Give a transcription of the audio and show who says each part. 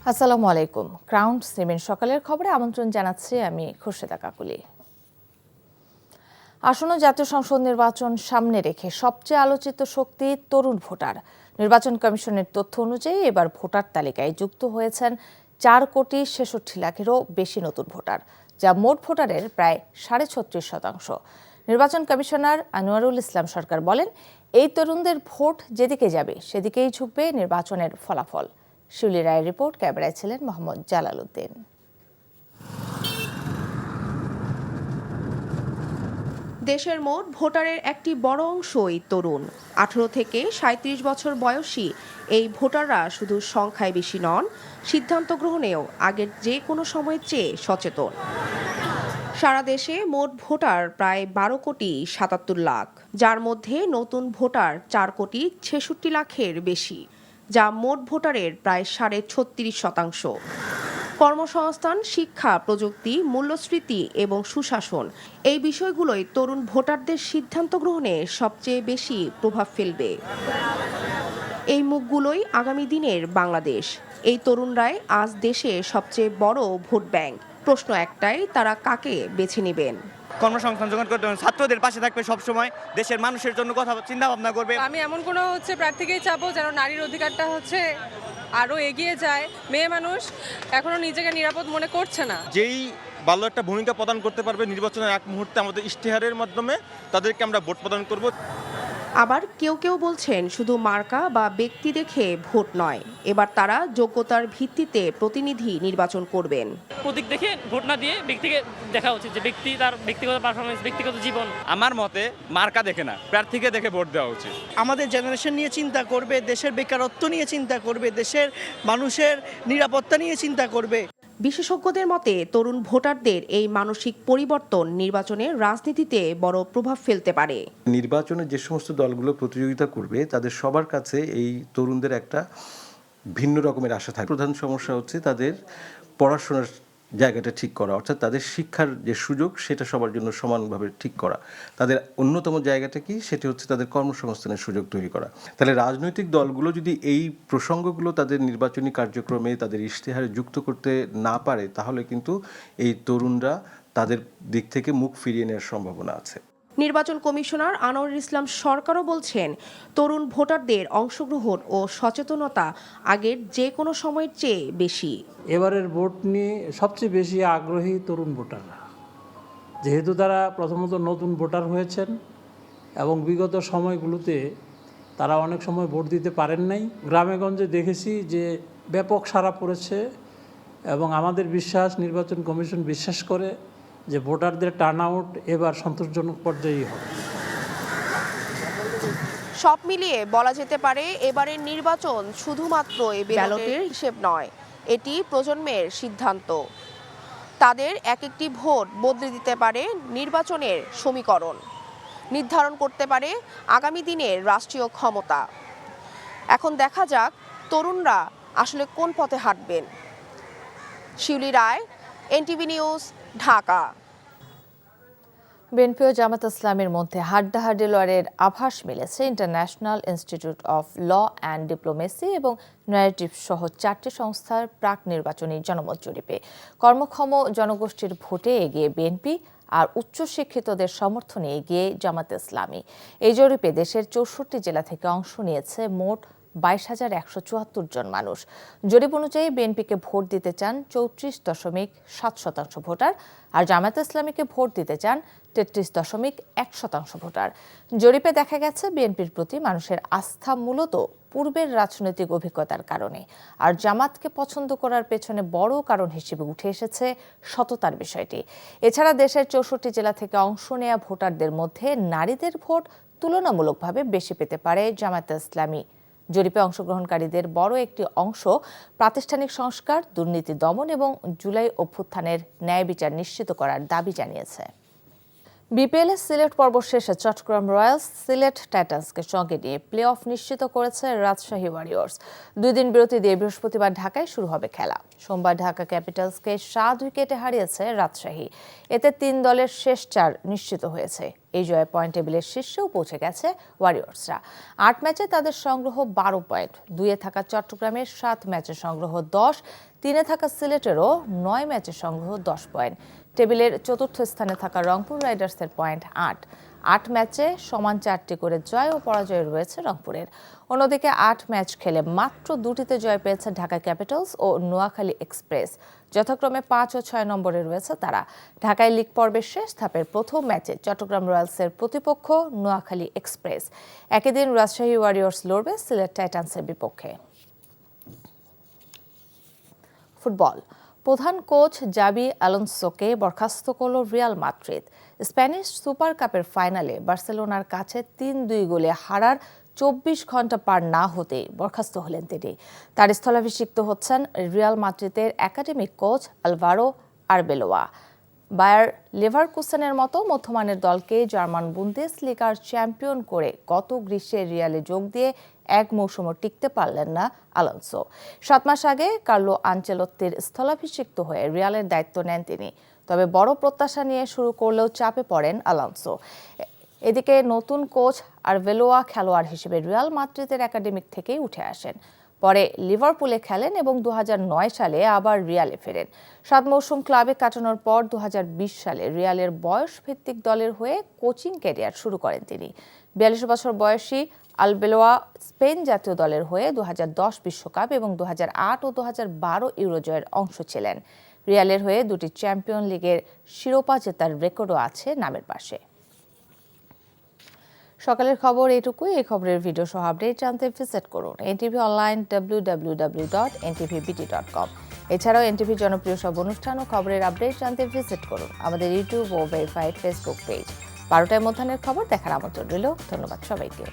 Speaker 1: আসসালামু আলাইকুম। Crown cement সকালের খবরে আমন্ত্রণ জানাচ্ছি আমি খুরশেদা কাকুলি। আসন্ন জাতীয় সংসদ নির্বাচন সামনে রেখে সবচেয়ে আলোচিত শক্তি তরুণ ভোটার। নির্বাচন কমিশনের তথ্য অনুযায়ী এবার ভোটার তালিকায় যুক্ত হয়েছেন 4,66,00,000-এরও বেশি নতুন ভোটার, যা মোট ভোটারের প্রায় 36.5%। নির্বাচন কমিশনার আনোয়ারুল ইসলাম সরকার বলেন, এই তরুণদের ভোট যেদিকে যাবে সেদিকেই ঝুঁকবে নির্বাচনের ফলাফল। শিউলি রায়ের রিপোর্ট, ক্যামেরায় ছিলেন মোহাম্মদ জালাল উদ্দিন।
Speaker 2: দেশের মোট ভোটারের একটি বড় অংশই তরুণ। 18 থেকে 37 বছর বয়সী এই ভোটাররা শুধু সংখ্যায় বেশি নন, সিদ্ধান্ত গ্রহণেও আগের যে কোনো সময়ের চেয়ে সচেতন। সারা দেশে মোট ভোটার প্রায় 12,77,00,000, যার মধ্যে নতুন ভোটার 4,66,00,000-এর বেশি, যা মোট ভোটারের প্রায় 36.5%। কর্মসংস্থান, শিক্ষা, প্রযুক্তি, মূল্যস্ফীতি এবং সুশাসন, এই বিষয়গুলোই তরুণ ভোটারদের সিদ্ধান্ত গ্রহণে সবচেয়ে বেশি প্রভাব ফেলবে। এই মুখগুলোই আগামী দিনের বাংলাদেশ। এই তরুণরাই আজ দেশের সবচেয়ে বড় ভোট ব্যাংক। প্রশ্ন একটাই, তারা কাকে বেছে নেবেন?
Speaker 3: কর্মসংস্থান যোগান করতে হবে, ছাত্রদের পাশে থাকবে, সবসময় দেশের মানুষের জন্য কথা চিন্তা ভাবনা করবে।
Speaker 4: আমি এমন কোনো প্রার্থীকেই চাবো যেন নারীর অধিকারটা আরও এগিয়ে যায়। মেয়ে মানুষ এখনো নিজেকে নিরাপদ মনে করছে না।
Speaker 3: যেই ভালো একটা ভূমিকা প্রদান করতে পারবে নির্বাচনের এক মুহূর্তে আমাদের ইশতেহারের মাধ্যমে তাদেরকে আমরা ভোট প্রদান করব।
Speaker 2: আবার কেউ কেউ বলছেন শুধু মার্কা বা ব্যক্তি দেখে ভোট নয়, এবার তারা যোগ্যতার ভিত্তিতে প্রতিনিধি নির্বাচন করবেন।
Speaker 5: প্রতীক দেখে ভোট না দিয়ে ব্যক্তিকে দেখা উচিত, যে ব্যক্তি তার ব্যক্তিগত পারফরমেন্স, ব্যক্তিগত জীবন।
Speaker 3: আমার মতে মার্কা দেখে না, প্রার্থীকে দেখে ভোট দেওয়া উচিত।
Speaker 6: আমাদের জেনারেশন নিয়ে চিন্তা করবে, দেশের বেকারত্ব নিয়ে চিন্তা করবে, দেশের মানুষের নিরাপত্তা নিয়ে চিন্তা করবে।
Speaker 2: বিশেষজ্ঞদের মতে তরুণ ভোটারদের এই মানসিক পরিবর্তন নির্বাচনের রাজনীতিতে বড় প্রভাব ফেলতে পারে।
Speaker 7: নির্বাচনে যে সমস্ত দলগুলো প্রতিযোগিতা করবে তাদের সবার কাছে এই তরুণদের একটা ভিন্ন রকমের আশা থাকে। প্রধান সমস্যা হচ্ছে তাদের পড়াশোনার জায়গাটা ঠিক করা, অর্থাৎ তাদের শিক্ষার যে সুযোগ সেটা সবার জন্য সমানভাবে ঠিক করা। তাদের অন্যতম জায়গাটা কি, সেটি হচ্ছে তাদের কর্মসংস্থানের সুযোগ তৈরি করা। তাহলে রাজনৈতিক দলগুলো যদি এই প্রসঙ্গগুলো তাদের নির্বাচনী কার্যক্রমে তাদের ইশতেহারে যুক্ত করতে না পারে, তাহলে কিন্তু এই তরুণরা তাদের দিক থেকে মুখ ফিরিয়ে নেওয়ার সম্ভাবনা আছে।
Speaker 2: নির্বাচন কমিশনার আনোয়ারুল ইসলাম সরকারও বলছেন, তরুণ ভোটারদের অংশগ্রহণ ও সচেতনতা আগের যে কোনো সময়ের চেয়ে বেশি।
Speaker 8: এবারের ভোট নিয়ে সবচেয়ে বেশি আগ্রহী তরুণ ভোটাররা, যেহেতু তারা প্রথমত নতুন ভোটার হয়েছেন এবং বিগত সময়গুলোতে তারা অনেক সময় ভোট দিতে পারেন নাই। গ্রামেগঞ্জে দেখেছি যে ব্যাপক সাড়া পড়েছে এবং আমাদের বিশ্বাস, নির্বাচন কমিশন বিশ্বাস করে যে ভোটারদের টার্ন আউট এবার সন্তোষজনক পর্যায়ে হবে।
Speaker 2: সব মিলিয়ে বলা যেতে পারে এবারের নির্বাচন শুধুমাত্র ব্যালটের হিসেব নয়, এটি প্রজন্মের সিদ্ধান্ত। তাদের এক একটি ভোট বদলে দিতে পারে নির্বাচনের সমীকরণ, নির্ধারণ করতে পারে আগামী দিনের রাষ্ট্রীয় ক্ষমতা। এখন দেখা যাক তরুণরা আসলে কোন পথে হাঁটবেন। Shiuli Ray, NTV news, Dhaka.
Speaker 1: BNP ও জামাত ইসলামের মধ্যে হাড্ডাহাড্ডি লড়াইয়ের আভাস মিলেছে international institute of law and diplomacy এবং ন্যারেটিভ সহ 4টি সংস্থার প্রাক নির্বাচনী জনমত জরিপে কর্মক্ষম জনগোষ্ঠীর ভোটে এগিয়ে বিএনপি আর উচ্চশিক্ষিতদের সমর্থনে এগিয়ে জামাত ইসলামী। এই জরিপে দেশের 64 জেলা থেকে অংশ নিয়েছে মোট 22,174 জন মানুষ। জরিপ অনুযায়ী বিএনপিকে ভোট দিতে চান 34.7% ভোটার, আর জামায়াতে ইসলামীকে ভোট দিতে চান 33.1% ভোটার। জরিপে দেখা গেছে বিএনপির প্রতি মানুষের আস্থা মূলত পূর্বের রাজনৈতিক অভিজ্ঞতার কারণে, আর জামাতকে পছন্দ করার পেছনে বড় কারণ হিসেবে উঠে এসেছে সততার বিষয়টি। এছাড়া দেশের 64 জেলা থেকে অংশ নেওয়া ভোটারদের মধ্যে নারীদের ভোট তুলনামূলকভাবে বেশি পেতে পারে জামায়াতে ইসলামী। জরিপে অংশগ্রহণকারীদের বড় একটি অংশ প্রাতিষ্ঠানিক সংস্কার, দুর্নীতি দমন এবং জুলাই অভ্যুত্থানের ন্যায় বিচার নিশ্চিত করার দাবি জানিয়েছে। বিপিএলের সিলেট পর্ব শেষে চট্টগ্রাম রয়্যালস সিলেট টাইটান্সকে সঙ্গে নিয়ে প্লে অফ নিশ্চিত করেছে রাজশাহী ওয়ারিয়র্স। 2 দিন বিরতি দিয়ে বৃহস্পতিবার ঢাকায় শুরু হবে খেলা। সোমবার ঢাকা ক্যাপিটালসকে 7 উইকেটে হারিয়েছে রাজশাহী। এতে 3 দলের শেষ 4 নিশ্চিত হয়েছে। এই জয়ে পয়েন্ট টেবিলের শীর্ষেও পৌঁছে গেছে ওয়ারিয়র্সরা। 8 ম্যাচে তাদের সংগ্রহ 12 পয়েন্ট। 2-এ থাকা চট্টগ্রামের 7 ম্যাচে সংগ্রহ 10, 3-এ থাকা সিলেটেরও 9 ম্যাচে সংগ্রহ 10 পয়েন্ট। টেবিলের চতুর্থ স্থানে থাকা রংপুর রাইডার্সের পয়েন্ট 8 ম্যাচে সমান 4টি করে জয় ও পরাজয় রয়েছে রংপুরের। অন্যদিকে 8 ম্যাচ খেলে মাত্র 2টিতে জয় পেয়েছে ঢাকা ক্যাপিটালস ও নোয়াখালী এক্সপ্রেস, যথাক্রমে 5 ও 6 নম্বরে রয়েছে তারা। ঢাকায় লিগ পর্বের শেষ ধাপের প্রথম ম্যাচে চট্টগ্রাম রয়্যালসের প্রতিপক্ষ নোয়াখালী এক্সপ্রেস। একই দিন রাজশাহী ওয়ারিয়র্স লড়বে সিলেট টাইটান্সের বিপক্ষে। ফুটবল, প্রধান কোচ জাবি আলোনসোকে বরখাস্ত করল রিয়াল মাদ্রিদ। স্প্যানিশ সুপার কাপের ফাইনালে বার্সেলোনার কাছে 3-2 গোলে হারার 24 ঘন্টা পার না হতেই বরখাস্ত হলেন তিনি। তার স্থলাভিষিক্ত হচ্ছেন রিয়াল মাদ্রিদের academic coach Alvaro Arbeloa. Bayer লেভারকুসেনের মতো মধ্যমানের দলকে জার্মান বুন্দেসলিগার চ্যাম্পিয়ন করে গত গ্রীষ্মে রিয়ালে যোগ দিয়ে এক মৌসুমও টিকতে পারলেন না আলোনসো। 7 মাস আগে কার্লো আনচেলত্তির স্থলাভিষিক্ত হয়ে রিয়ালের দায়িত্ব নেন তিনি। তবে বড় প্রত্যাশা নিয়ে শুরু করলেও চাপে পড়েন আলোনসো। এদিকে নতুন কোচ আরবেলোয়া খেলোয়াড় হিসেবে রিয়াল মাদ্রিদের একাডেমিক থেকেই উঠে আসেন। পরে লিভারপুলে খেলেন এবং 2009 সালে আবার রিয়ালে ফেরেন। 7 মৌসুম ক্লাবে কাটানোর পর 2020 সালে রিয়ালের বয়স ভিত্তিক দলের হয়ে কোচিং ক্যারিয়ার শুরু করেন তিনি। 42 বছর বয়সী আলবেলোয়া স্পেন জাতীয় দলের হয়ে 2010 বিশ্বকাপ এবং 2008 ও 2012 ইউরো জয়ের অংশ ছিলেন। রিয়ালের হয়ে 2টি চ্যাম্পিয়ন লিগের শিরোপা জেতার রেকর্ডও আছে নামের পাশে। সকালের খবর এটুকুই। এই খবরের ভিডিও সহ আপডেট জানতে ভিজিট করুন এনটিভি অনলাইন www.ntvbt.com। এছাড়াও এনটিভি জনপ্রিয় সব অনুষ্ঠান ও খবরের আপডেট জানতে ভিজিট করুন আমাদের ইউটিউব ও ভেরিফাইড ফেসবুক পেজ। 12টায় মধ্যাহ্নের খবর দেখার আমন্ত্রণ রইল। ধন্যবাদ সবাইকে।